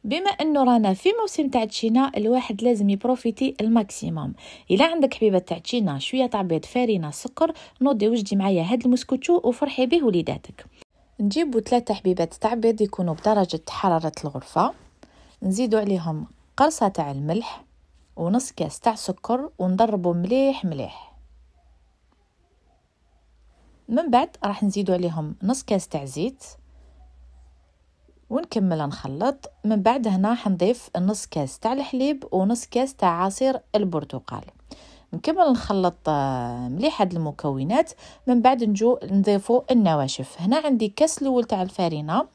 بما انه رانا في موسم تاع التشينا، الواحد لازم يبروفيتي الماكسيموم. الا عندك حبيبه تاع التشينا، شويه تاع بيض، فارينه، سكر، نوضي وجدي معايا هاد المسكوتشو وفرحي به وليداتك. نجيبوا 3 حبيبات تاع بيض يكونوا بدرجه حراره الغرفه، نزيدوا عليهم قرصه تاع الملح ونص كاس تاع سكر ونضربوا مليح مليح. من بعد راح نزيدوا عليهم نص كاس تاع زيت ونكمل نخلط. من بعد هنا حنضيف نص كاس تاع الحليب ونص كاس تاع عصير البرتقال. نكمل نخلط مليح هاد المكونات. من بعد نضيفوا النواشف. هنا عندي كاس الاول تاع الفارينه،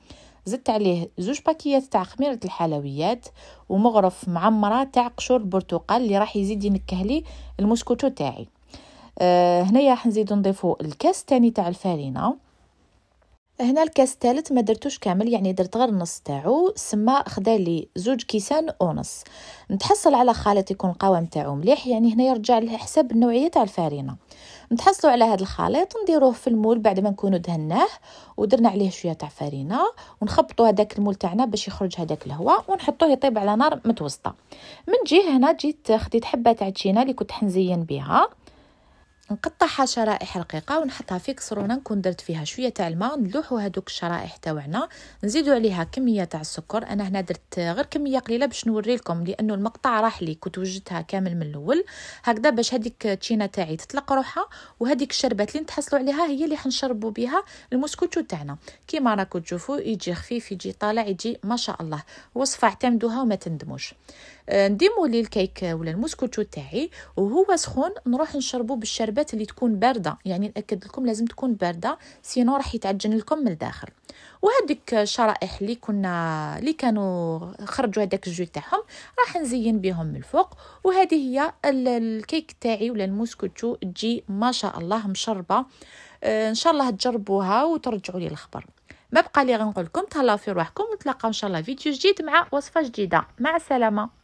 زدت عليه 2 باكيات تاع خميره الحلويات ومغرف معمره تاع قشور البرتقال اللي راح يزيد ينكه لي المسكوتو تاعي. هنايا راح نزيدو نضيفوا الكاس الثاني تاع الفارينه. هنا الكاس الثالث ما درتوش كامل، يعني درت غير النص تاعو، سما خدالي 2 كيسان ونص. نتحصل على خليط يكون القوام تاعو مليح، يعني هنا يرجع لحساب النوعيه تاع الفارينه. نتحصلوا على هذا الخليط نديروه في المول بعد ما نكونوا دهناه ودرنا عليه شويه تاع فارينه، ونخبطوا هذاك المول تاعنا باش يخرج هذاك الهواء ونحطوه يطيب على نار متوسطه. من جهه هنا خديت حبه تاع التشينا اللي كنت حنزين بها، نقطعها شرائح رقيقه ونحطها في كسرونه نكون درت فيها شويه تاع الماء، نلوحوا هذوك الشرائح تاعنا، نزيدوا عليها كميه تاع السكر. انا هنا درت غير كميه قليله باش نوري لكم، لانه المقطع راح لي كنت وجدتها كامل من الاول هكذا باش هذيك التشينا تاعي تطلق روحها، وهذيك الشربات اللي نتحصلوا عليها هي اللي حنشربوا بها المسكوتشو تاعنا. كيما راكم تشوفوا يجي خفيف، يجي طالع، يجي ما شاء الله. وصفه اعتمدوها وما تندموش. نديمو لي الكيك ولا المسكوتشو تاعي وهو سخون نروح نشربو بالشربات اللي تكون بارده، يعني ناكد لكم لازم تكون بارده سينو راح يتعجن لكم من الداخل. وهذيك الشرائح اللي كانوا خرجوا هذاك الجو تاعهم راح نزين بهم من الفوق. وهذه هي الكيك تاعي ولا المسكوتشو، تجي ما شاء الله مشربه. ان شاء الله تجربوها وترجعوا لي الخبر. ما بقى لي غنقول لكم تهلاو في روحكم، نتلاقاو ان شاء الله فيديو جديد مع وصفه جديده. مع السلامه.